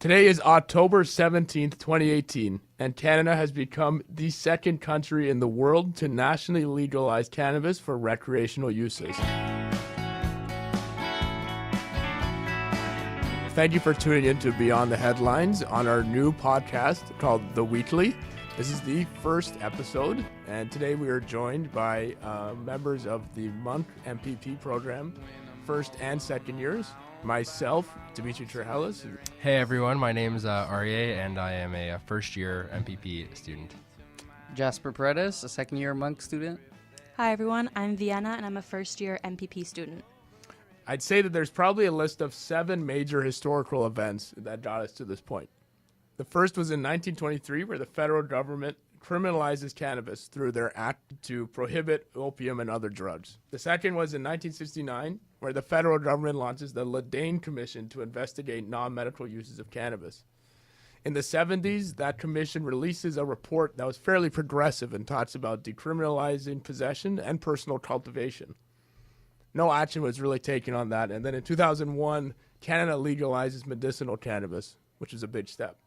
Today is October 17th, 2018, and Canada has become the second country in the world to nationally legalize cannabis for recreational uses. Thank you for tuning in to Beyond the Headlines on our new podcast called The Weekly. This is the first episode, and today we are joined by members of the Monk MPP program, first and second years. Myself, Dimitri Trehelis. Hey everyone, my name is Aryeh, and I am a first-year MPP student. Jasper Paredes, a second-year Monk student. Hi everyone, I'm Vienna, and I'm a first-year MPP student. I'd say that there's probably a list of 7 major historical events that got us to this point. The first was in 1923, where the federal government criminalizes cannabis through their act to prohibit opium and other drugs. The second was in 1969, where the federal government launches the Legalization Commission to investigate non-medical uses of cannabis. In the 70s, that commission releases a report that was fairly progressive and talks about decriminalizing possession and personal cultivation. No action was really taken on that, and then in 2001, Canada legalizes medicinal cannabis, which is a big step.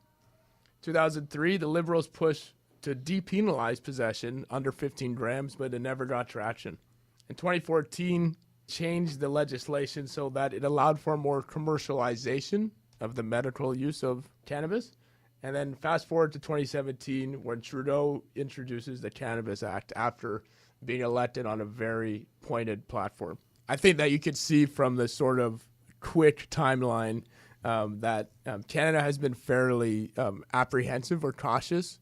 2003, the Liberals push to depenalize possession under 15 grams, but it never got traction. In 2014, changed the legislation so that it allowed for more commercialization of the medical use of cannabis. And then fast forward to 2017, when Trudeau introduces the Cannabis Act after being elected on a very pointed platform. I think that you could see from the sort of quick timeline that Canada has been fairly apprehensive or cautious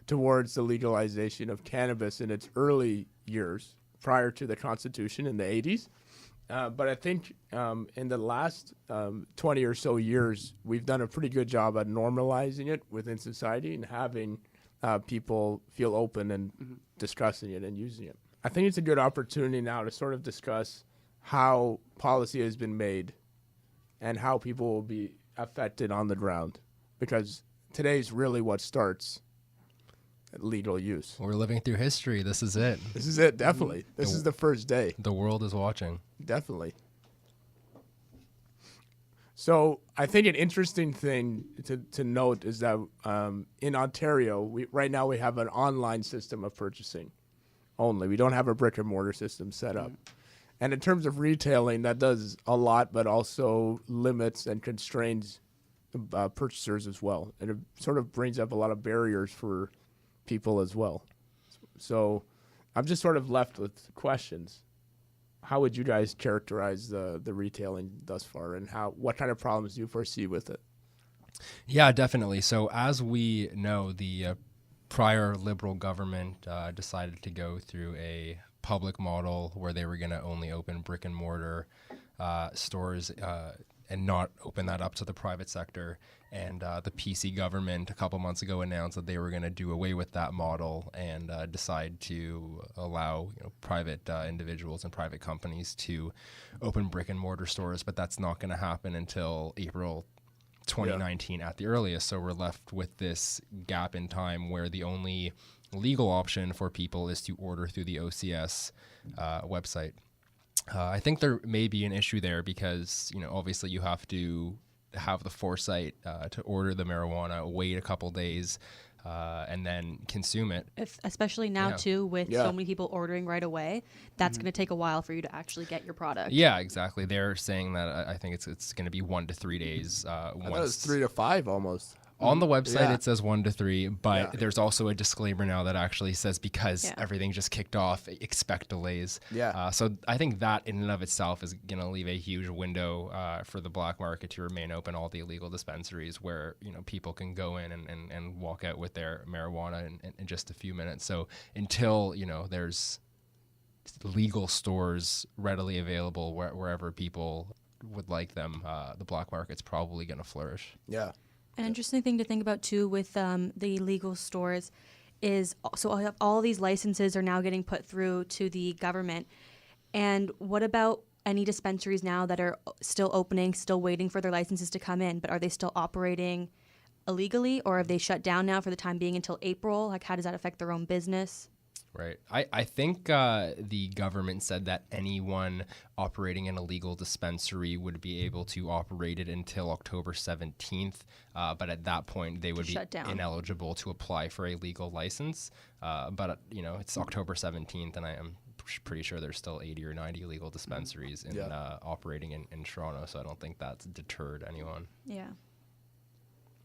towards the legalization of cannabis in its early years prior to the Constitution in the 80s. But I think in the last 20 or so years, we've done a pretty good job at normalizing it within society and having people feel open and discussing it and using it. I think it's a good opportunity now to sort of discuss how policy has been made and how people will be affected on the ground, because today's really what starts legal use. We're living through history. This is it. This is it, definitely. This is the first day. The world is watching. Definitely. So I think an interesting thing to note is that in Ontario, right now we have an online system of purchasing only. We don't have a brick and mortar system set up. And in terms of retailing, that does a lot, but also limits and constrains purchasers as well. And it sort of brings up a lot of barriers for people as well. So I'm just sort of left with questions. How would you guys characterize the retailing thus far, and what kind of problems do you foresee with it? Yeah, definitely. So as we know, the prior Liberal government decided to go through a public model where they were going to only open brick and mortar stores and not open that up to the private sector. And the PC government a couple months ago announced that they were going to do away with that model and decide to allow private individuals and private companies to open brick and mortar stores. But that's not going to happen until April 2019 at the earliest. So we're left with this gap in time where the only legal option for people is to order through the OCS website. I think there may be an issue there because, obviously you have to have the foresight to order the marijuana, wait a couple days, and then consume it. Especially now, too, with so many people ordering right away, that's going to take a while for you to actually get your product. Yeah, exactly. They're saying that I think it's going to be 1 to 3 days. I thought it was 3 to 5 almost. On the website, it says 1 to 3, but there's also a disclaimer now that actually says because everything just kicked off, expect delays. So I think that in and of itself is going to leave a huge window for the black market to remain open, all the illegal dispensaries where people can go in and walk out with their marijuana in just a few minutes. So until there's legal stores readily available wherever people would like them, the black market's probably going to flourish. Yeah. An interesting thing to think about, too, with the legal stores is, so all these licenses are now getting put through to the government. And what about any dispensaries now that are still opening, still waiting for their licenses to come in, but are they still operating illegally, or have they shut down now for the time being until April? Like, how does that affect their own business? Right. I think the government said that anyone operating an illegal dispensary would be able to operate it until October 17th. But at that point, they would be shut down. ineligible to apply for a legal license. But, it's October 17th, and I am pretty sure there's still 80 or 90 legal dispensaries operating in Toronto. So I don't think that's deterred anyone. Yeah.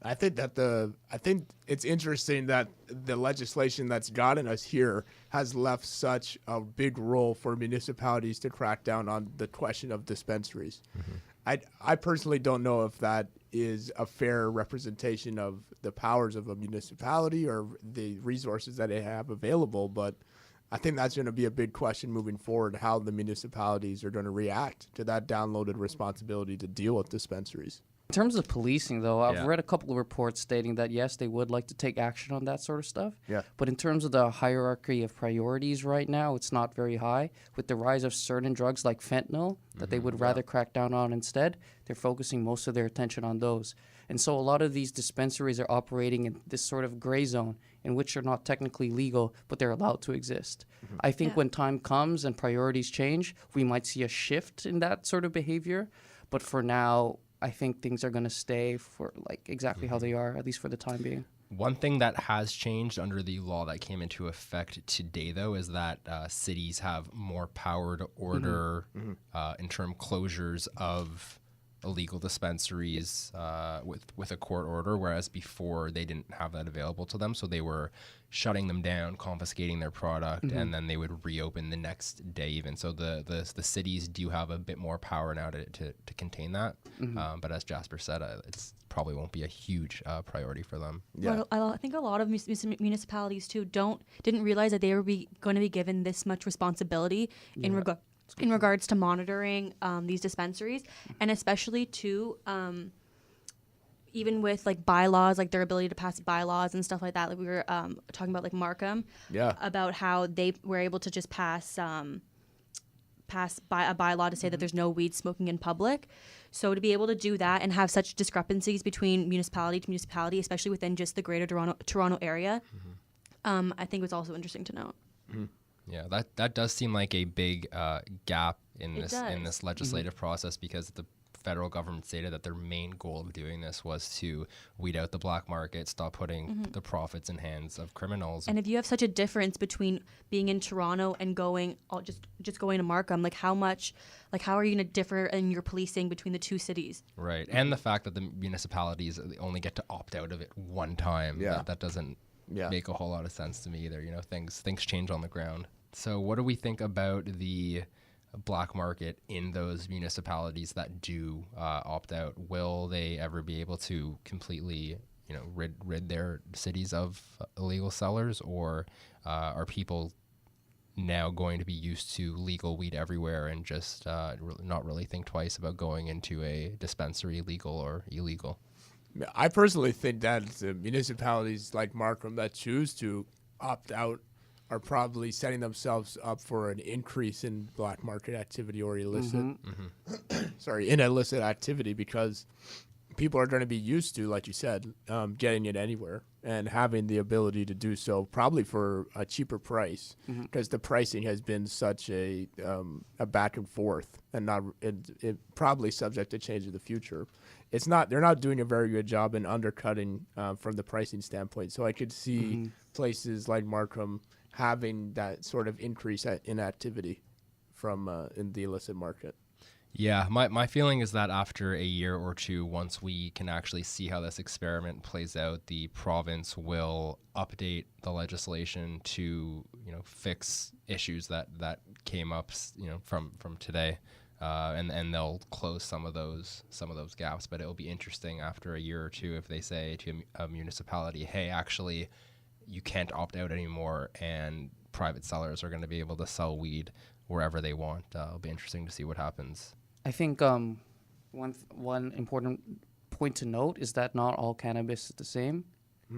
I think it's interesting that the legislation that's gotten us here has left such a big role for municipalities to crack down on the question of dispensaries. I personally don't know if that is a fair representation of the powers of a municipality or the resources that they have available, but I think that's going to be a big question moving forward, how the municipalities are going to react to that downloaded responsibility to deal with dispensaries. In terms of policing, though, I've Yeah. read a couple of reports stating that, yes, they would like to take action on that sort of stuff. Yeah. But in terms of the hierarchy of priorities right now, it's not very high. With the rise of certain drugs like fentanyl that they would rather crack down on instead, they're focusing most of their attention on those. And so a lot of these dispensaries are operating in this sort of gray zone in which they're not technically legal, but they're allowed to exist. I think when time comes and priorities change, we might see a shift in that sort of behavior. But for now, I think things are going to stay for exactly how they are, at least for the time being. One thing that has changed under the law that came into effect today, though, is that cities have more power to order interim closures of illegal dispensaries with a court order, whereas before they didn't have that available to them. So they were shutting them down, confiscating their product, and then they would reopen the next day even. So the cities do have a bit more power now to contain that. But as Jasper said, it's probably won't be a huge priority for them. Yeah. Well, I think a lot of municipalities too didn't realize that they were going to be given this much responsibility in regards to monitoring these dispensaries, and especially too, even with bylaws, their ability to pass bylaws and stuff like that. Like we were talking about Markham, about how they were able to just pass a bylaw to say that there's no weed smoking in public. So to be able to do that and have such discrepancies between municipality to municipality, especially within just the greater Toronto area, I think was also interesting to note. Yeah, that does seem like a big gap in It this legislative process, because the federal government stated that their main goal of doing this was to weed out the black market, stop putting the profits in hands of criminals. And if you have such a difference between being in Toronto and just going to Markham, how are you going to differ in your policing between the two cities? Right, and the fact that the municipalities only get to opt out of it one time, that doesn't make a whole lot of sense to me either. Things change on the ground. So what do we think about the black market in those municipalities that do opt out? Will they ever be able to completely, rid their cities of illegal sellers, or are people now going to be used to legal weed everywhere and just not really think twice about going into a dispensary, legal or illegal? I personally think that the municipalities like Markham that choose to opt out are probably setting themselves up for an increase in black market activity or illicit, illicit activity, because people are going to be used to, like you said, getting it anywhere and having the ability to do so probably for a cheaper price, because the pricing has been such a back and forth and it probably subject to change in the future. They're not doing a very good job in undercutting from the pricing standpoint. So I could see places like Markham having that sort of increase in activity from in the illicit market. Yeah, my feeling is that after a year or two, once we can actually see how this experiment plays out, the province will update the legislation to fix issues that came up from today, and they'll close some of those gaps. But it'll be interesting after a year or two if they say to a municipality, hey, actually, you can't opt out anymore, and private sellers are going to be able to sell weed wherever they want. It'll be interesting to see what happens. I think one important point to note is that not all cannabis is the same.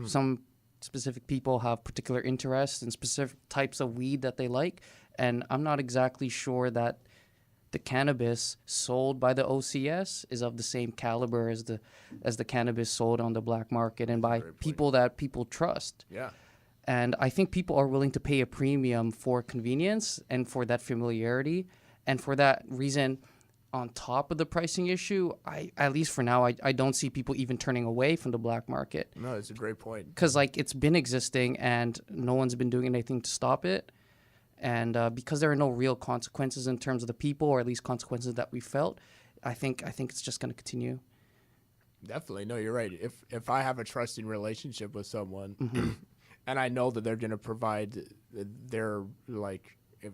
Some specific people have particular interests in specific types of weed that they like, and I'm not exactly sure that the cannabis sold by the OCS is of the same caliber as the cannabis sold on the black market and by people that people trust. Yeah. And I think people are willing to pay a premium for convenience and for that familiarity. And for that reason, on top of the pricing issue, at least for now, I don't see people even turning away from the black market. No, it's a great point. Because like it's been existing and no one's been doing anything to stop it. And because there are no real consequences in terms of the people, or at least consequences that we felt, I think it's just going to continue. Definitely. No, you're right. If I have a trusting relationship with someone Mm-hmm. and I know that they're going to provide their, like, if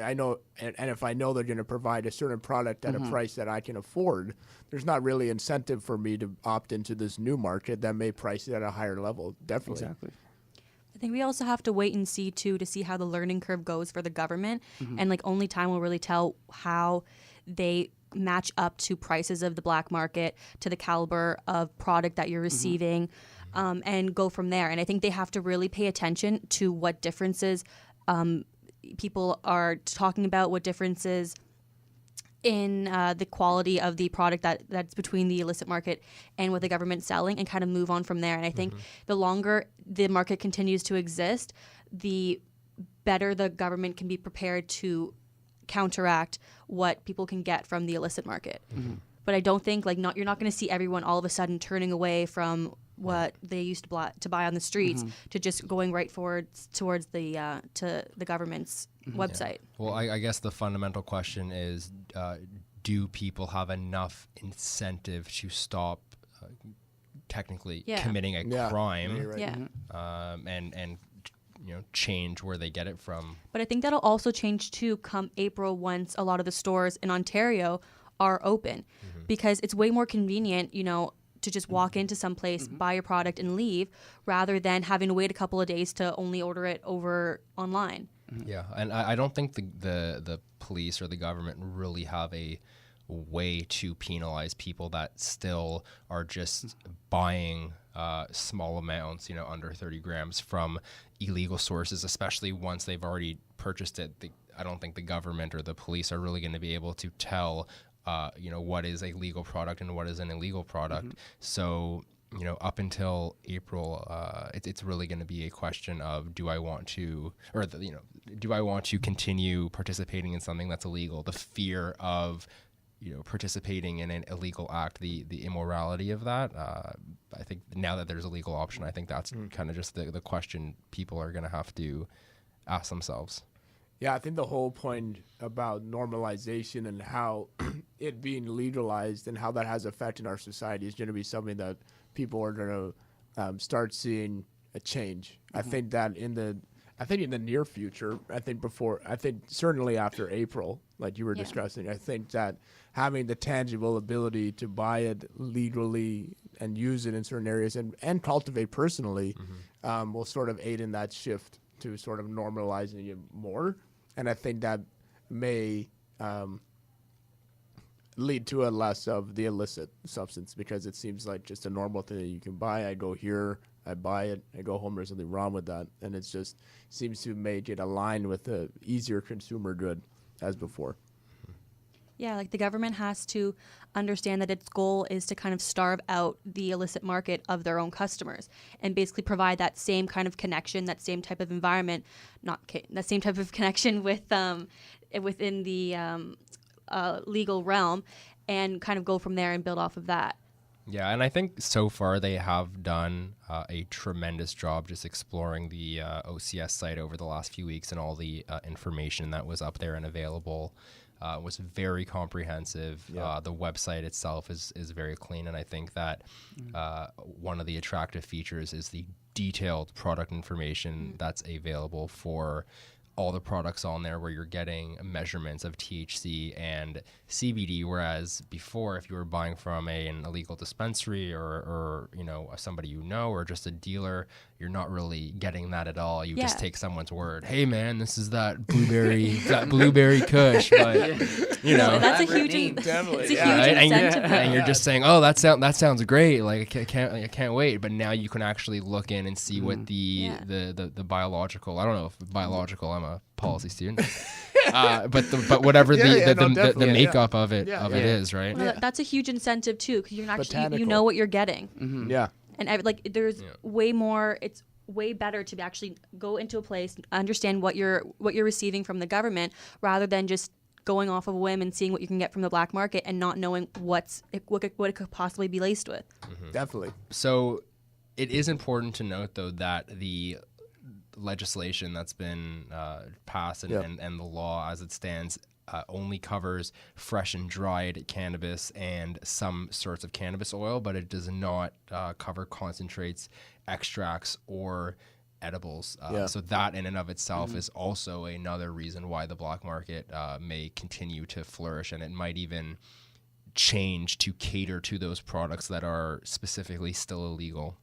I know, and if I know they're going to provide a certain product at Mm-hmm. a price that I can afford, there's not really incentive for me to opt into this new market that may price it at a higher level. Definitely. Exactly. I think we also have to wait and see too to see how the learning curve goes for the government, and like only time will really tell how they match up to prices of the black market, to the caliber of product that you're receiving, and go from there. And I think they have to really pay attention to what differences people are talking about, what differences in the quality of the product that's between the illicit market and what the government's selling, and kind of move on from there. And I think the longer the market continues to exist, the better the government can be prepared to counteract what people can get from the illicit market. But I don't think you're not going to see everyone all of a sudden turning away from what they used to buy on the streets to just going right forward towards the to the government's website. Well, I guess the fundamental question is, do people have enough incentive to stop technically Yeah. committing a Yeah. crime, You're right. Yeah. and change where they get it from? But I think that'll also change too come April, once a lot of the stores in Ontario are open, because it's way more convenient, to just walk into some place, buy your product and leave, rather than having to wait a couple of days to only order it over online. Yeah, and I don't think the police or the government really have a way to penalize people that still are just buying small amounts, under 30 grams from illegal sources, especially once they've already purchased it. I don't think the government or the police are really going to be able to tell, what is a legal product and what is an illegal product. So, up until April, it's really going to be a question of do I want to continue participating in something that's illegal? The fear of participating in an illegal act, the immorality of that. I think now that there's a legal option, I think that's kind of just the question people are going to have to ask themselves. Yeah, I think the whole point about normalization and how it being legalized and how that has effect in our society is going to be something that people are going to start seeing a change. I think that in the near future, I think certainly after April, like you were discussing, I think that having the tangible ability to buy it legally and use it in certain areas and cultivate personally will sort of aid in that shift to sort of normalizing it more. And I think that may lead to a less of the illicit substance, because it seems like just a normal thing that you can buy. I go here, I buy it, I go home, there's something wrong with that. And it just seems to make it align with the easier consumer good as before. Yeah, like the government has to understand that its goal is to kind of starve out the illicit market of their own customers and basically provide that same kind of connection, that same type of environment, that same type of connection with within the legal realm, and kind of go from there and build off of that. Yeah, and I think so far they have done a tremendous job just exploring the OCS site over the last few weeks, and all the information that was up there and available was very comprehensive. Yeah. The website itself is very clean, and I think that one of the attractive features is the detailed product information that's available for all the products on there, where you're getting measurements of THC and CBD, whereas before, if you were buying from an illegal dispensary or somebody or just a dealer, you're not really getting that at all. You just take someone's word. Hey man, this is that blueberry kush, but That's a huge Definitely, it's a yeah. huge and incentive. and you're just saying, oh, that sounds great. Like I can't wait. But now you can actually look in and see what the biological. I don't know if biological. I'm a policy student. But whatever the makeup of it is, right? Well, that's a huge incentive too, because you're actually Botanical. you know what you're getting. Yeah. And there's way more. It's way better to actually go into a place, understand what you're receiving from the government, rather than just going off of a whim and seeing what you can get from the black market and not knowing what it could possibly be laced with. Definitely. So it is important to note, though, that the legislation that's been passed and the law as it stands only covers fresh and dried cannabis and some sorts of cannabis oil, but it does not cover concentrates, extracts, or edibles. So that in and of itself is also another reason why the black market may continue to flourish, and it might even change to cater to those products that are specifically still illegal.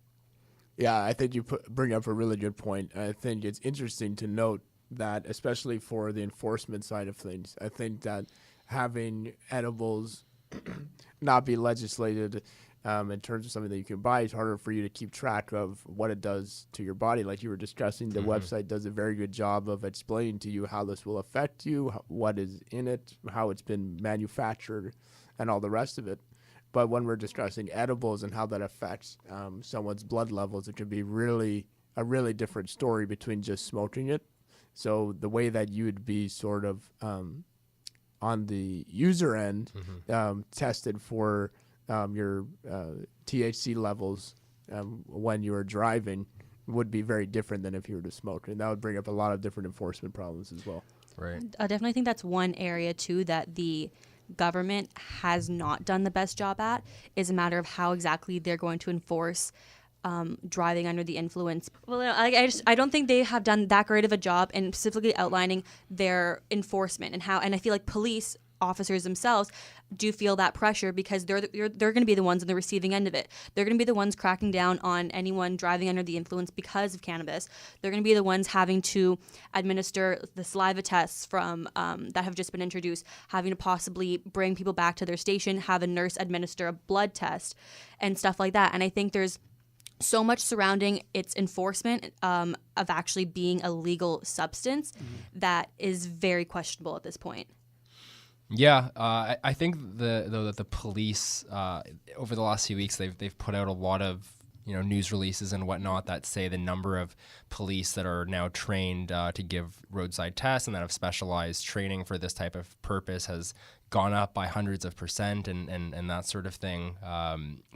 Yeah, I think you bring up a really good point. I think it's interesting to note that, especially for the enforcement side of things, I think that having edibles not be legislated in terms of something that you can buy, it's harder for you to keep track of what it does to your body. Like you were discussing, the website does a very good job of explaining to you how this will affect you, what is in it, how it's been manufactured, and all the rest of it. But when we're discussing edibles and how that affects someone's blood levels, it could be a really different story between just smoking it. So the way that you would be sort of on the user end tested for your THC levels when you were driving would be very different than if you were to smoke. And that would bring up a lot of different enforcement problems as well. Right. I definitely think that's one area, too, that the government has not done the best job at, is a matter of how exactly they're going to enforce driving under the influence. Well, I don't think they have done that great of a job in specifically outlining their enforcement and how. And I feel like police officers themselves do feel that pressure because they're going to be the ones on the receiving end of it. They're going to be the ones cracking down on anyone driving under the influence because of cannabis. They're going to be the ones having to administer the saliva tests from that have just been introduced, having to possibly bring people back to their station, have a nurse administer a blood test and stuff like that. And I think there's so much surrounding its enforcement of actually being a legal substance that is very questionable at this point. Yeah, I think though that the police over the last few weeks they've put out a lot of news releases and whatnot that say the number of police that are now trained to give roadside tests and that have specialized training for this type of purpose has gone up by hundreds of % and that sort of thing.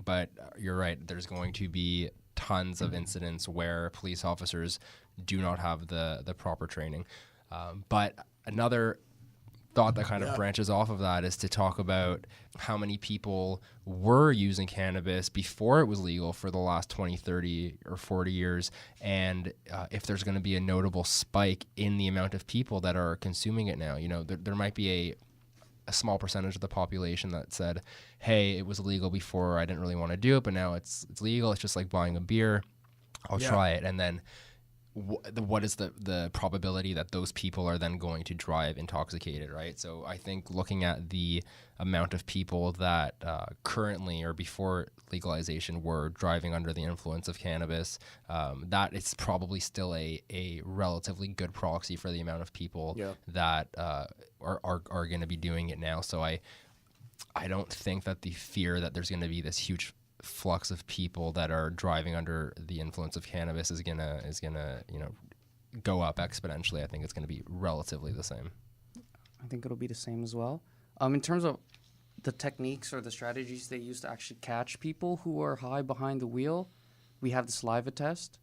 But you're right, there's going to be tons of incidents where police officers do not have the proper training. But another thought that kind of branches off of that is to talk about how many people were using cannabis before it was legal for the last 20, 30, or 40 years, and if there's going to be a notable spike in the amount of people that are consuming it now. There might be a small percentage of the population that said, hey, it was illegal before, I didn't really want to do it, but now it's legal, it's just like buying a beer, I'll try it. And then what is the probability that those people are then going to drive intoxicated, right? So I think looking at the amount of people that currently or before legalization were driving under the influence of cannabis, that it's probably still a relatively good proxy for the amount of people that are going to be doing it now. So I don't think that the fear that there's going to be this huge flux of people that are driving under the influence of cannabis is gonna go up exponentially. I think it's gonna be relatively the same. I think it'll be the same as well. In terms of the techniques or the strategies they use to actually catch people who are high behind the wheel, we have the saliva test,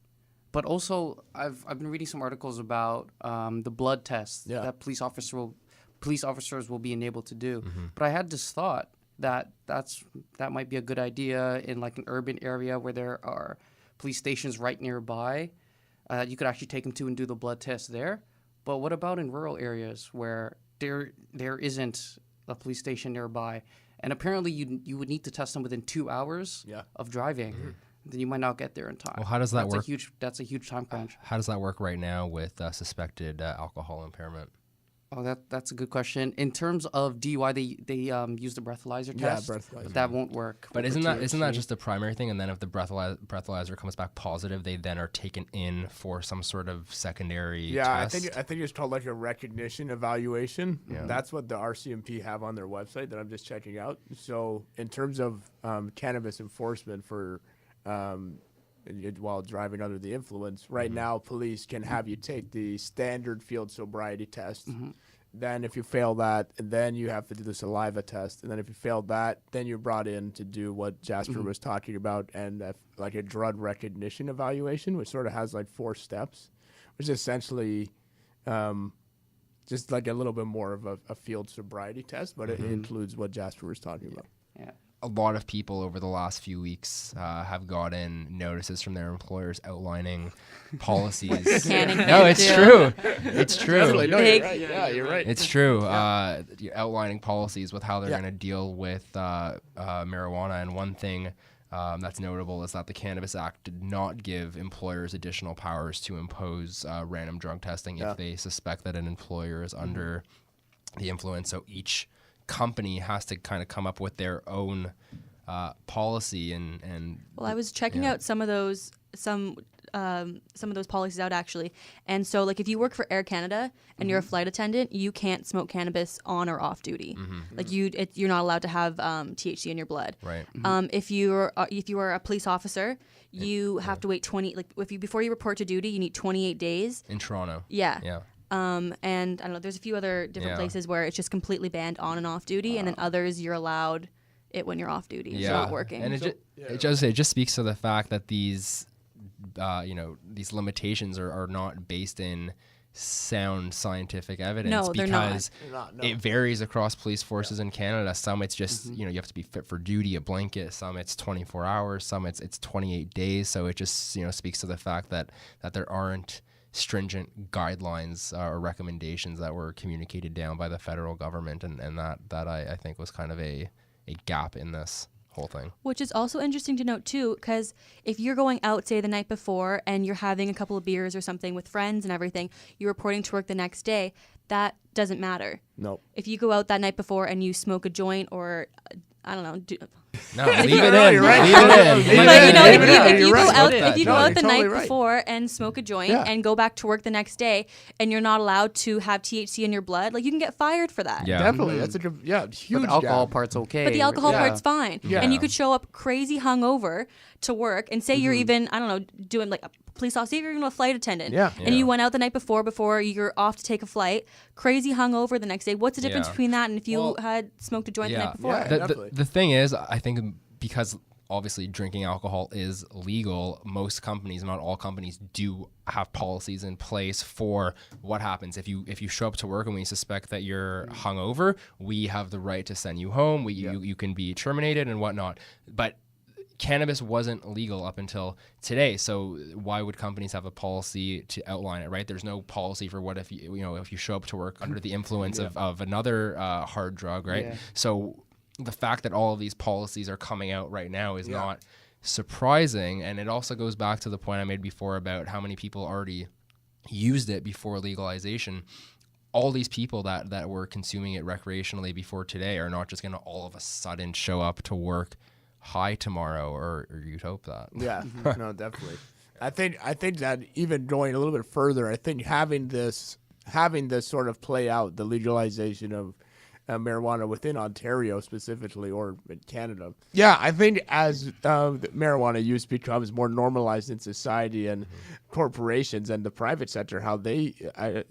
but also I've been reading some articles about the blood tests that police officers will be enabled to do. But I had this thought that might be a good idea in like an urban area where there are police stations right nearby. You could actually take them to and do the blood test there. But what about in rural areas where there isn't a police station nearby? And apparently you would need to test them within 2 hours of driving. Then you might not get there in time. Well, how does that work? That's a huge time crunch. How does that work right now with suspected alcohol impairment? Oh, that's a good question. In terms of DUI, they use the breathalyzer test. Yeah, breathalyzer. But that won't work. But isn't that just the primary thing? And then if the breathalyzer comes back positive, they then are taken in for some sort of secondary test? I think it's called like a recognition evaluation. Yeah. That's what the RCMP have on their website that I'm just checking out. So in terms of cannabis enforcement for while driving under the influence. Right now, police can have you take the standard field sobriety test. Then if you fail that, then you have to do the saliva test. And then if you fail that, then you're brought in to do what Jasper was talking about, and like a drug recognition evaluation, which sort of has like 4 steps, which is essentially just like a little bit more of a field sobriety test, but it includes what Jasper was talking about. Yeah. A lot of people over the last few weeks have gotten notices from their employers outlining policies. No, it's true. It's true. Definitely. No, you're right. Yeah, you're right. It's true. You're outlining policies with how they're going to deal with marijuana. And one thing that's notable is that the Cannabis Act did not give employers additional powers to impose random drug testing if they suspect that an employer is under the influence. So each company has to kind of come up with their own policy and Well, I was checking out some of those policies out actually, and so like if you work for Air Canada and you're a flight attendant, you can't smoke cannabis on or off duty. Like you're not allowed to have THC in your blood. Right. If you are a police officer, you have to wait 20 before you report to duty, you need 28 days. In Toronto. Yeah. Yeah. And I don't know, there's a few other different places where it's just completely banned on and off duty, and then others you're allowed it when you're off duty, so not working. And it just speaks to the fact that these these limitations are not based in sound scientific evidence. No, they're not. Because it varies across police forces in Canada. Some it's just you have to be fit for duty, a blanket. Some it's 24 hours. Some it's 28 days. So it just speaks to the fact that there aren't stringent guidelines or recommendations that were communicated down by the federal government, and that I think was kind of a gap in this whole thing. Which is also interesting to note too, because if you're going out, say the night before, and you're having a couple of beers or something with friends and everything, you're reporting to work the next day, that doesn't matter. Nope. If you go out that night before and you smoke a joint or I don't know. No, leave it right, in. you're right. Leave it in. But if you go out, the totally night right. before and smoke a joint and go back to work the next day, and you're not allowed to have THC in your blood, like you can get fired for that. Yeah. Definitely. That's a good, huge But the alcohol gap. part's okay. But the alcohol part's fine. Yeah. And you could show up crazy hungover to work and say you're even, I don't know, doing like a police officer, you're even a flight attendant. Yeah. And you went out the night before you're off to take a flight, crazy hungover the next day. What's the difference between that and if you had smoked a joint the night before? Yeah. The thing is, I think because obviously drinking alcohol is legal, most companies, not all companies, do have policies in place for what happens if you show up to work and we suspect that you're hungover. We have the right to send you home. You can be terminated and whatnot. But cannabis wasn't legal up until today, so why would companies have a policy to outline it, right? There's no policy for what if you show up to work under the influence of another hard drug, right? Yeah. So the fact that all of these policies are coming out right now is not surprising, and it also goes back to the point I made before about how many people already used it before legalization. All these people that were consuming it recreationally before today are not just going to all of a sudden show up to work high tomorrow, or you'd hope that. Yeah, no, definitely. I think that even going a little bit further, I think having this sort of play out, the legalization of marijuana within Ontario specifically, or in Canada. Yeah, I think as the marijuana use becomes more normalized in society, and corporations and the private sector, how they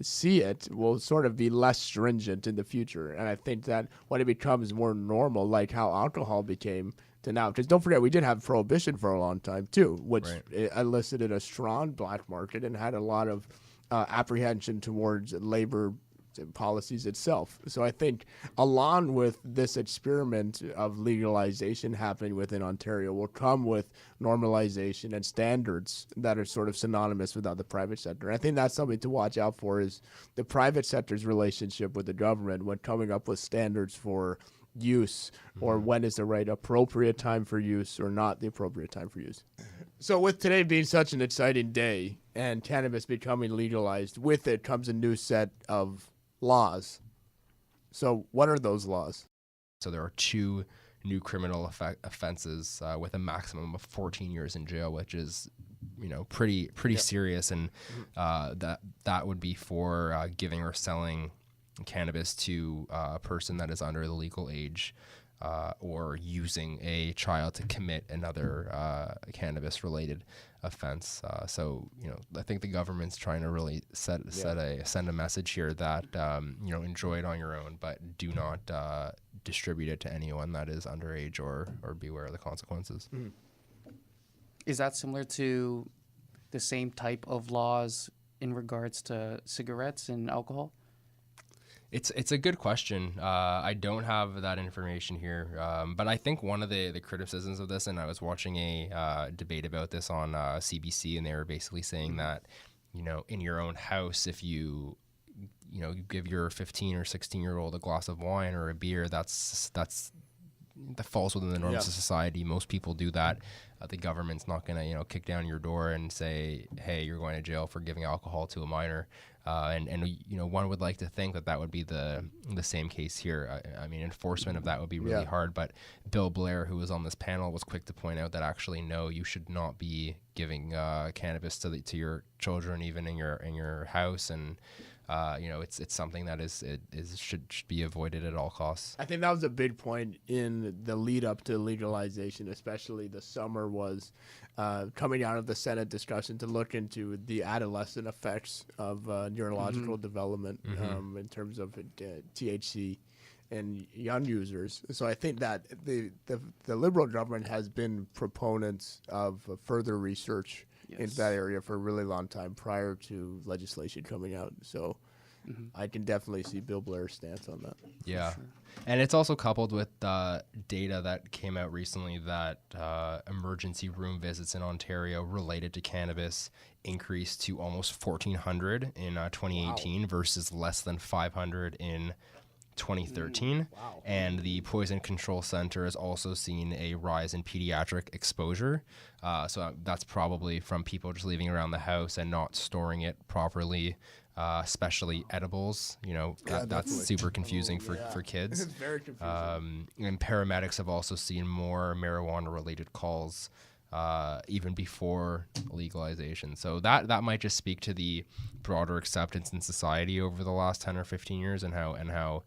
see it, will sort of be less stringent in the future. And I think that when it becomes more normal, like how alcohol became to now, because don't forget, we did have prohibition for a long time too, which elicited a strong black market and had a lot of apprehension towards labor policies itself. So I think along with this experiment of legalization happening within Ontario will come with normalization and standards that are sort of synonymous with the private sector. I think that's something to watch out for, is the private sector's relationship with the government when coming up with standards for use, or when is the right appropriate time for use or not the appropriate time for use. So with today being such an exciting day and cannabis becoming legalized, with it comes a new set of laws. So what are those laws? So there are 2 new criminal offenses with a maximum of 14 years in jail, which is pretty serious, and that would be for giving or selling cannabis to a person that is under the legal age or using a child to commit another cannabis-related offense. So, I think the government's trying to really send a message here that enjoy it on your own, but do not distribute it to anyone that is underage or beware of the consequences. Mm. Is that similar to the same type of laws in regards to cigarettes and alcohol? It's a good question. I don't have that information here, but I think one of the criticisms of this, and I was watching a debate about this on CBC, and they were basically saying that, in your own house, if you give your 15 or 16-year-old a glass of wine or a beer, that falls within the norms of society. Most people do that. The government's not going to, kick down your door and say, hey, you're going to jail for giving alcohol to a minor. And one would like to think that would be the same case here. I mean, enforcement of that would be really hard. But Bill Blair, who was on this panel, was quick to point out that actually, no, you should not be giving cannabis to your children, even in your house. And it's something that should be avoided at all costs. I think that was a big point in the lead up to legalization, especially the summer was coming out of the Senate discussion to look into the adolescent effects of neurological development in terms of THC and young users. So I think that the Liberal government has been proponents of further research into that area for a really long time prior to legislation coming out. So I can definitely see Bill Blair's stance on that. Yeah. Sure. And it's also coupled with data that came out recently that emergency room visits in Ontario related to cannabis increased to almost 1,400 in 2018 versus less than 500 in 2013. Wow. And the Poison Control Center has also seen a rise in pediatric exposure. So that's probably from people just leaving around the house and not storing it properly, especially edibles. That's super confusing for kids. It's very confusing. And paramedics have also seen more marijuana-related calls even before legalization. So that might just speak to the broader acceptance in society over the last 10 or 15 years and how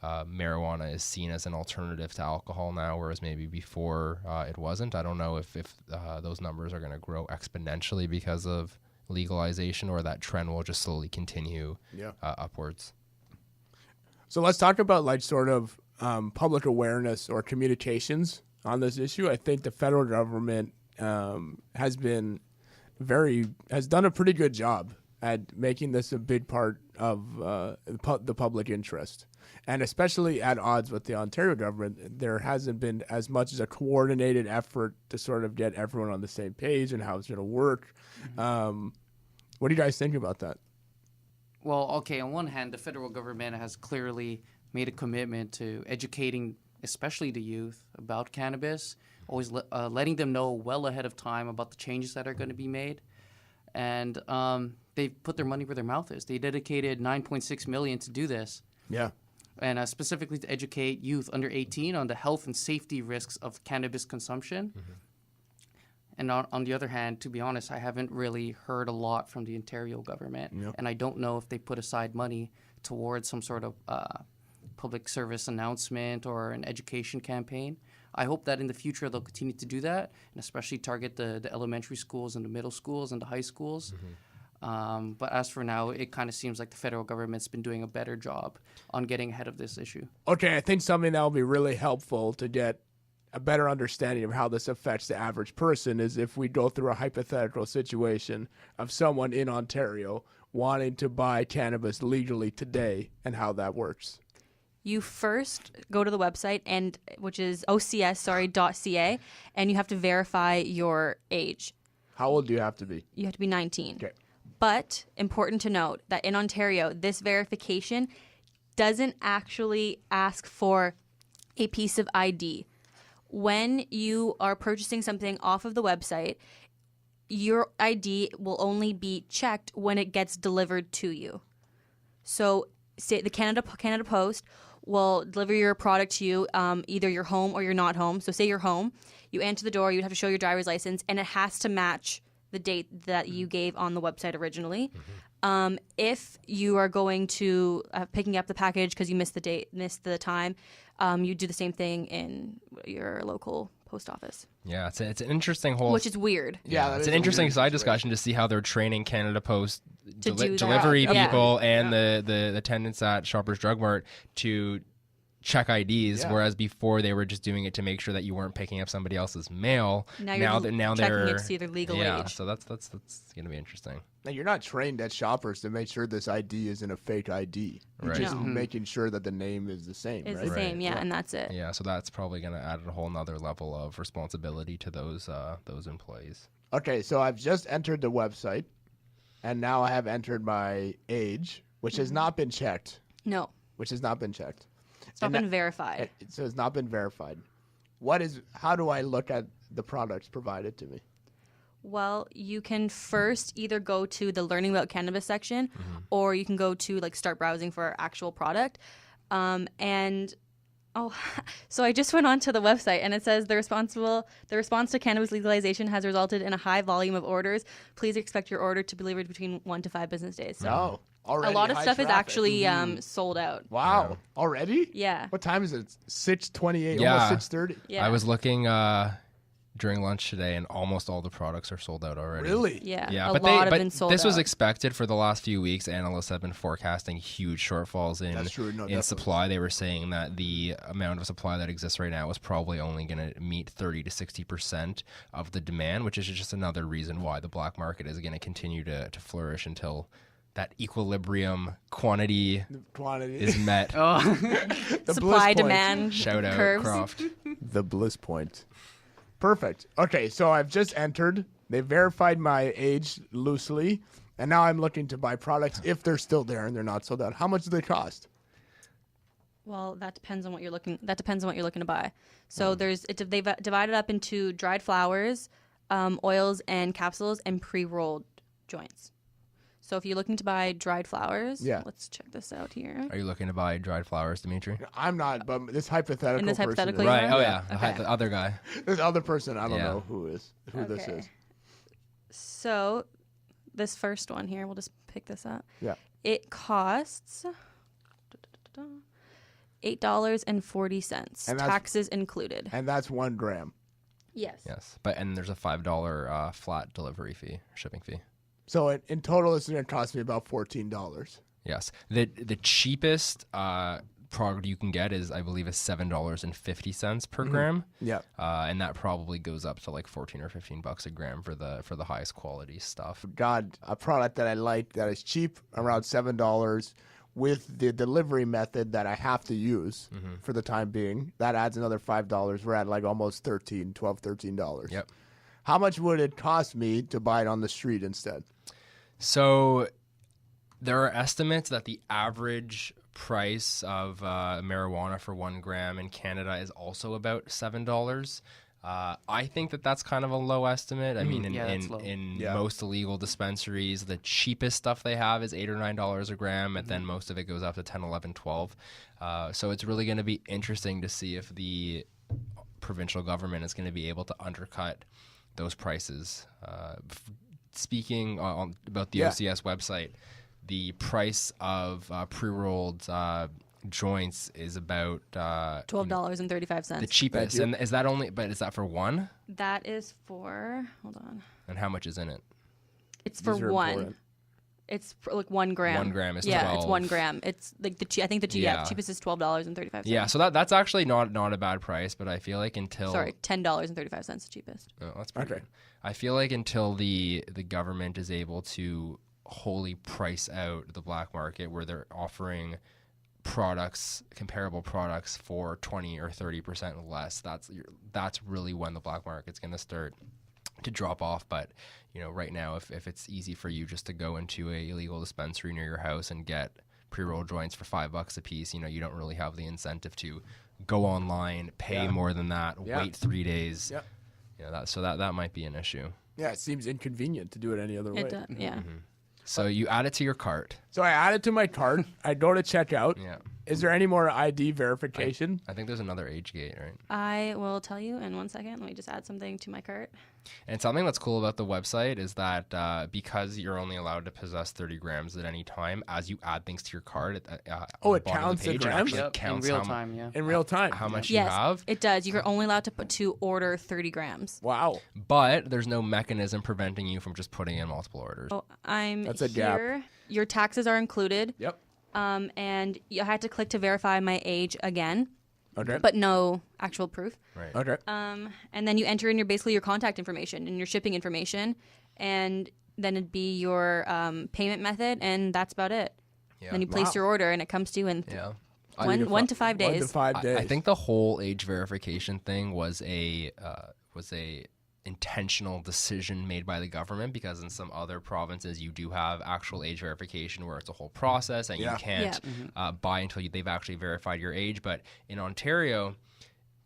marijuana is seen as an alternative to alcohol now, whereas maybe before it wasn't. I don't know if those numbers are going to grow exponentially because of legalization, or that trend will just slowly continue upwards. So let's talk about public awareness or communications on this issue. I think the federal government has done a pretty good job at making this a big part of the public interest. And especially at odds with the Ontario government, there hasn't been as much as a coordinated effort to sort of get everyone on the same page and how it's going to work. What do you guys think about that? Well, okay, on one hand, the federal government has clearly made a commitment to educating, especially the youth, about cannabis, always letting them know well ahead of time about the changes that are going to be made. And they've put their money where their mouth is. They dedicated $9.6 million to do this. Yeah. And specifically to educate youth under 18 on the health and safety risks of cannabis consumption. And on the other hand, to be honest, I haven't really heard a lot from the Ontario government. And I don't know if they put aside money towards some sort of public service announcement or an education campaign. I hope that in the future they'll continue to do that, and especially target the elementary schools and the middle schools and the high schools. But as for now, it kind of seems like the federal government's been doing a better job on getting ahead of this issue. Okay, I think something that will be really helpful to get a better understanding of how this affects the average person is if we go through a hypothetical situation of someone in Ontario wanting to buy cannabis legally today and how that works. You first go to the website, which is ocs.ca, and you have to verify your age. How old do you have to be? You have to be 19. Okay. But important to note that in Ontario, this verification doesn't actually ask for a piece of ID. When you are purchasing something off of the website, your ID will only be checked when it gets delivered to you. So say the Canada Post will deliver your product to you, either you're home or you're not home. So say you're home, you enter the door, you'd have to show your driver's license, and it has to match the date that you gave on the website originally. If you are going to picking up the package because you missed the time, you do the same thing in your local post office, Yeah, it's an interesting whole. which is weird. Yeah, that it's is an a interesting weird side situation. discussion to see how they're training Canada Post To do that. delivery Yeah. people and the attendants at Shoppers Drug Mart to check IDs, Yeah. whereas before they were just doing it to make sure that you weren't picking up somebody else's mail. Now you're now checking they're it to see their legal yeah, age. so that's gonna be interesting. Now, you're not trained at Shoppers to make sure this ID isn't a fake ID. You're Right. just No. making sure that the name is the same, It's right? the same, yeah, Yeah. and that's it. Yeah, so that's probably gonna add a whole nother level of responsibility to those employees. Okay, so I've just entered the website, and now I have entered my age, which has not been checked. No, Which has not been checked. it's not And been that- verified. So it's not been verified. How do I look at the products provided to me? Well, you can first either go to the learning about cannabis section, or you can go to like start browsing for our actual product. So I just went onto the website and it says the response to cannabis legalization has resulted in a high volume of orders. Please expect your order to be delivered between 1 to 5 business days. So Oh, already a lot of high stuff is traffic. actually sold out. Wow, already? Yeah. What time is it? 6:28, Yeah. almost 6:30. Yeah. I was looking during lunch today, and almost all the products are sold out already. Really? Yeah. Yeah, a but lot have been sold this was out. expected for the last few weeks. Analysts have been forecasting huge shortfalls That's true, no, in definitely. supply. They were saying that the amount of supply that exists right now is probably only going to meet 30 to 60% of the demand, which is just another reason why the black market is going to continue to flourish until that equilibrium quantity Quantity. is met. The bliss supply point. demand Shout out, curves. Croft. The bliss point. Perfect. Okay, so I've just entered. They verified my age loosely, and now I'm looking to buy products if they're still there and they're not sold out. How much do they cost? Well, that depends on what you're looking. That depends on what you're looking to buy. So they've divided up into dried flowers, oils and capsules, and pre-rolled joints. So if you're looking to buy dried flowers, Yeah. let's check this out here. Are you looking to buy dried flowers, Dimitri? I'm not, but this hypothetical In this person, hypothetical, is- you Right. are? Oh yeah, Okay. the other guy. this other person, I don't Yeah. know who this Okay. is. So this first one here, we'll just pick this up. Yeah. It costs $8.40, And that's- taxes included. And that's 1 gram. Yes. Yes, and there's a $5 flat delivery fee, shipping fee. So in total, this is going to cost me about $14. Yes, the cheapest product you can get is, I believe, is $7.50 per gram. Yeah. And that probably goes up to like 14 or 15 bucks a gram for the highest quality stuff. God, a product that I like that is cheap, around $7, with the delivery method that I have to use for the time being, that adds another $5. We're at like almost $13. Yep. How much would it cost me to buy it on the street instead? So there are estimates that the average price of marijuana for 1 gram in Canada is also about $7. I think that's kind of a low estimate. I mean, Yeah, that's low. in Yeah. most illegal dispensaries, the cheapest stuff they have is $8 or $9 a gram, and then most of it goes up to 10, 11, 12. So it's really going to be interesting to see if the provincial government is going to be able to undercut those prices. Speaking about the Yeah. OCS website, the price of pre-rolled joints is about $12.35. the cheapest. you. And is that only? But is that for one? That is for. Hold on. And how much is in it? It's for These are one. important. It's for like 1 gram. 1 gram is yeah, 12. it's 1 gram. It's like I think the Yeah. cheapest is $12.35. Yeah, so that's actually not a bad price, but I feel like until Sorry, $10.35 the cheapest. Oh, that's pretty Okay. good. I feel like until the government is able to wholly price out the black market, where they're offering comparable products for 20 or 30% less, that's really when the black market's going to start to drop off. But right now, if it's easy for you just to go into a illegal dispensary near your house and get pre-rolled joints for $5 a piece, you don't really have the incentive to go online, pay Yeah. more than that, Yeah. wait 3 days. Yep. That might be an issue. Yeah, it seems inconvenient to do it any other way. Yeah. So you add it to your cart. So I add it to my cart. I go to checkout. Yeah. Is there any more ID verification? I think there's another age gate, right? I will tell you in 1 second. Let me just add something to my cart. And something that's cool about the website is that because you're only allowed to possess 30 grams at any time, as you add things to your card, it the counts the page, grams? it actually in counts real time, yeah. In real time. how much Yes, you have. it does. You're only allowed to order 30 grams. Wow. But there's no mechanism preventing you from just putting in multiple orders. So I'm That's a gap. here. Your taxes are included. Yep. And you had to click to verify my age again, Okay. but no actual proof. Right. Okay. And then you enter in basically your contact information and your shipping information, and then it'd be your payment method, and that's about it. Yeah. Then you place Wow. your order, and it comes to you in Yeah. 1 to 5 days. 1 to 5 days. I think the whole age verification thing was a intentional decision made by the government, because in some other provinces you do have actual age verification where it's a whole process and Yeah. you can't buy until they've actually verified your age. But in Ontario,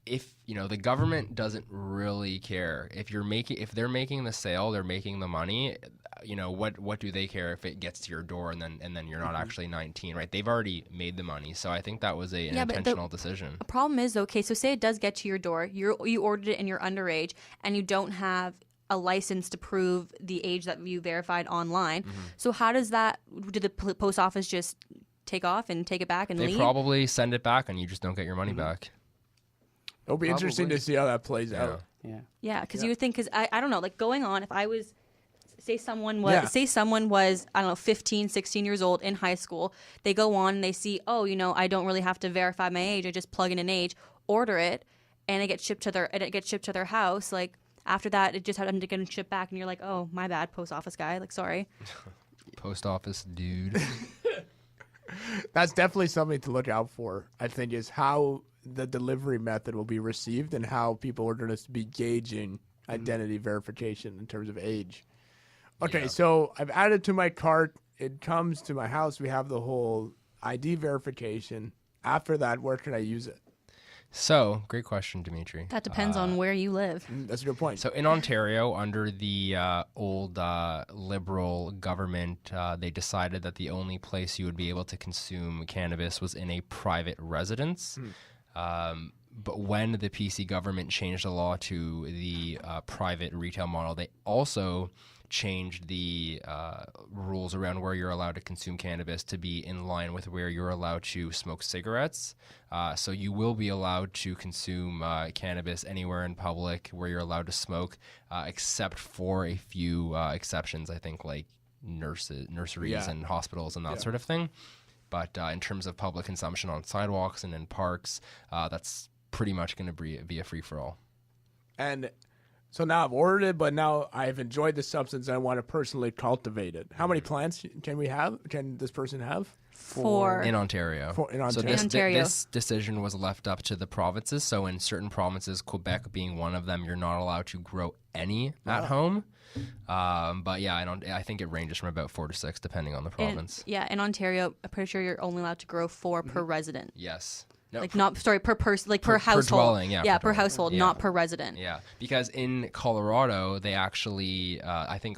if the government doesn't really care if they're making the sale, they're making the money. What do they care if it gets to your door and then you're not actually 19, right? They've already made the money, so I think that was an Yeah, but intentional decision. The problem is, though, okay, so say it does get to your door, you ordered it and you're underage, and you don't have a license to prove the age that you verified online. So how does that? Did the post office just take off and take it back and They leave? probably send it back and you just don't get your money back. It'll be interesting Probably. to see how that plays out. Yeah. Yeah, because you would think, because I don't know, like going on, if I was, say someone was, I don't know, 15, 16 years old in high school, they go on and they see, oh, I don't really have to verify my age, I just plug in an age, order it, and it gets shipped to their house. Like after that, it just had to get shipped back, and you're like, oh, my bad, post office guy, like sorry. Post office dude. That's definitely something to look out for, I think, is how the delivery method will be received and how people are going to be gauging identity verification in terms of age. Okay, Yeah. so I've added to my cart. It comes to my house. We have the whole ID verification. After that, where can I use it? So, great question, Dimitri. That depends on where you live. That's a good point. So in Ontario, under the old Liberal government, they decided that the only place you would be able to consume cannabis was in a private residence. But when the PC government changed the law to the private retail model, they also changed the rules around where you're allowed to consume cannabis to be in line with where you're allowed to smoke cigarettes. So you will be allowed to consume cannabis anywhere in public where you're allowed to smoke, except for a few exceptions, I think, like nurseries and hospitals and that sort of thing. But in terms of public consumption on sidewalks and in parks, that's pretty much going to be a free-for-all. And so now I've ordered it, but now I've enjoyed the substance and I want to personally cultivate it. How many plants can this person have? For In Ontario. In Ontario. So In Ontario. this decision was left up to the provinces. So in certain provinces, Quebec being one of them, you're not allowed to grow any at home. But yeah, I think it ranges from about 4 to 6, depending on the province. in Ontario, I'm pretty sure you're only allowed to grow 4 per resident. Yes. No, Like per person, like per household. dwelling, yeah, per per dwelling. household, Yeah. not per resident. Yeah, because in Colorado, they actually, I think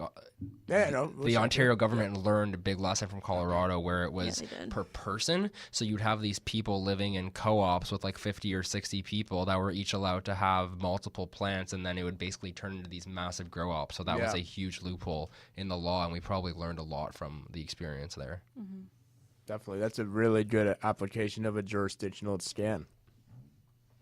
the Ontario government learned a big lesson from Colorado where it was they did. per person. So you'd have these people living in co-ops with like 50 or 60 people that were each allowed to have multiple plants, and then it would basically turn into these massive grow-ops. So that was a huge loophole in the law, and we probably learned a lot from the experience there. Mm-hmm. Definitely. That's a really good application of a jurisdictional scan,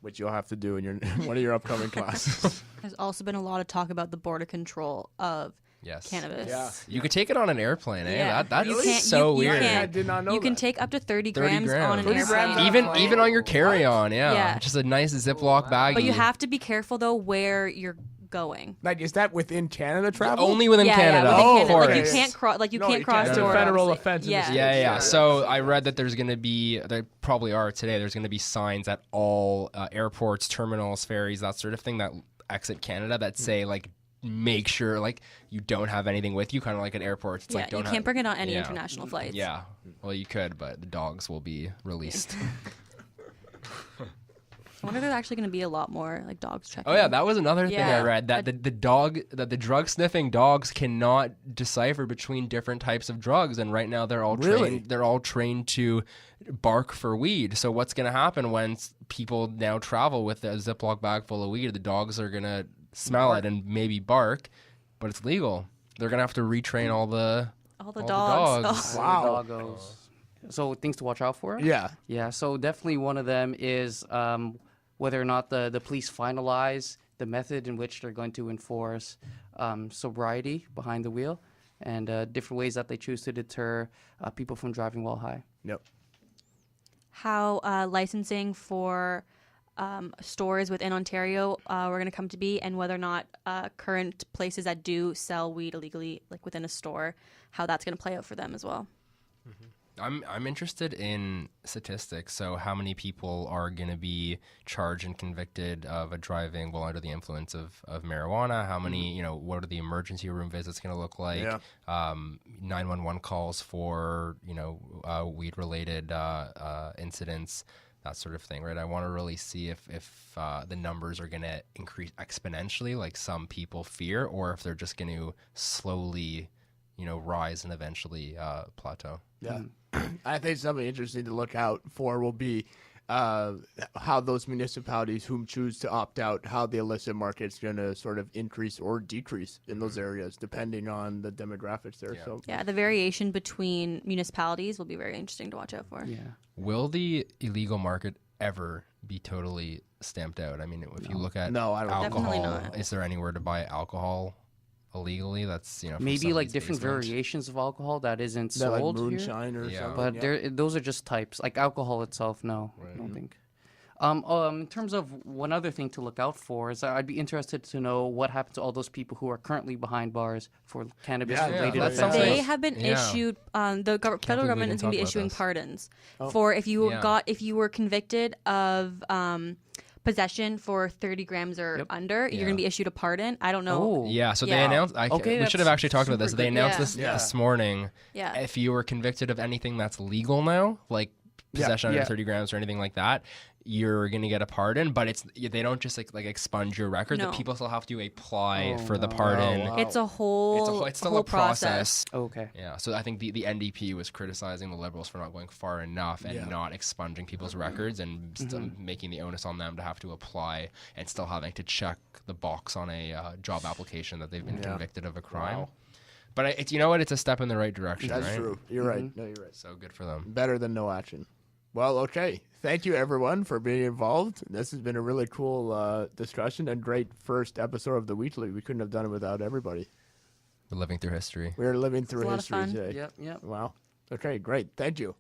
which you'll have to do in your one of your upcoming classes. There's also been a lot of talk about the border control of Yes. cannabis. Yeah. You could take it on an airplane, eh? Yeah. That's You can't- so you weird. can't. I did not know You can that. take up to 30 30 grams on an 30 grams airplane. on- Even on your carry-on, yeah. Yeah. Just a nice Ziploc baggie. But you have to be careful, though, where you're going. Like, is that within Canada travel? only within yeah, Canada. Yeah, within Oh, Canada. Like, you okay. can't cross. Like, you No, can't you cross can't. It's a door. federal obviously. offense in the Yeah. States. Yeah. So I read that there's going to be, there probably are today, there's going to be signs at all airports, terminals, ferries, that sort of thing that exit Canada that say, like, make sure, like, you don't have anything with you, kind of like at airports. It's Yeah, like, don't you can't bring it on any yeah. international flights. Yeah. Well, you could, but the dogs will be released. I wonder if there's actually going to be a lot more like dogs checking. Oh yeah, that was another thing I Yeah. read, that the drug sniffing dogs cannot decipher between different types of drugs, and right now they're all Really? trained to bark for weed. So what's going to happen when people now travel with a Ziploc bag full of weed? The dogs are going to smell it and maybe bark, but it's legal. They're going to have to retrain all the dogs. dogs. Wow. Doggos. So things to watch out for? Yeah. Yeah, so definitely one of them is whether or not the police finalize the method in which they're going to enforce sobriety behind the wheel, and different ways that they choose to deter people from driving while high. Yep. How licensing for stores within Ontario were going to come to be, and whether or not current places that do sell weed illegally, like within a store, how that's going to play out for them as well. I'm interested in statistics. So how many people are going to be charged and convicted of a driving while under the influence of marijuana? How many, what are the emergency room visits going to look like? Yeah. 911 calls for, weed-related incidents, that sort of thing, right? I want to really see if the numbers are going to increase exponentially like some people fear, or if they're just going to slowly, rise and eventually plateau. Yeah. I think something interesting to look out for will be how those municipalities whom choose to opt out, how the illicit market's going to sort of increase or decrease in those areas, depending on the demographics there. Yeah. So Yeah, the variation between municipalities will be very interesting to watch out for. Yeah. Will the illegal market ever be totally stamped out? I mean, if you look at No, I don't think so. Definitely alcohol, not. is there anywhere to buy alcohol illegally? That's from some Maybe of like these different basements. variations of alcohol that isn't that like sold here. moonshine or Yeah. something. But yeah. those are just types. Like alcohol itself, no, I don't think. In terms of one other thing to look out for is I'd be interested to know what happened to all those people who are currently behind bars for cannabis-related that offenses. sounds They like- have been Yeah. issued. The federal believe we government didn't is going to be talk about issuing this. pardons Oh. for if you Yeah. if you were convicted of possession for 30 grams or Yep. under, you're going to be issued a pardon. I don't know. Oh, Yeah, so they Yeah. announced. Okay, we should have that's actually talked about this. super They good. announced Yeah. this Yeah. this morning. Yeah. If you were convicted of anything that's legal now, like possession under Yeah. 30 grams or anything like that, you're gonna get a pardon. But they don't just like expunge your record. No. The people still have to apply Oh, for the wow. pardon. Oh, wow. It's a whole. It's still whole a process. Okay. Yeah, so I think the NDP was criticizing the Liberals for not going far enough and Yeah. not expunging people's records and still making the onus on them to have to apply and still having to check the box on a job application that they've been Yeah. convicted of a crime. Wow. But it's it's a step in the right direction, That's right? true. You're right. No, you're right. So good for them. Better than no action. Well, okay. Thank you, everyone, for being involved. This has been a really cool discussion and great first episode of the Weekly. We couldn't have done it without everybody. We're living through history. We're living through It's a lot of history fun. today. Yep. Wow. Okay, great. Thank you.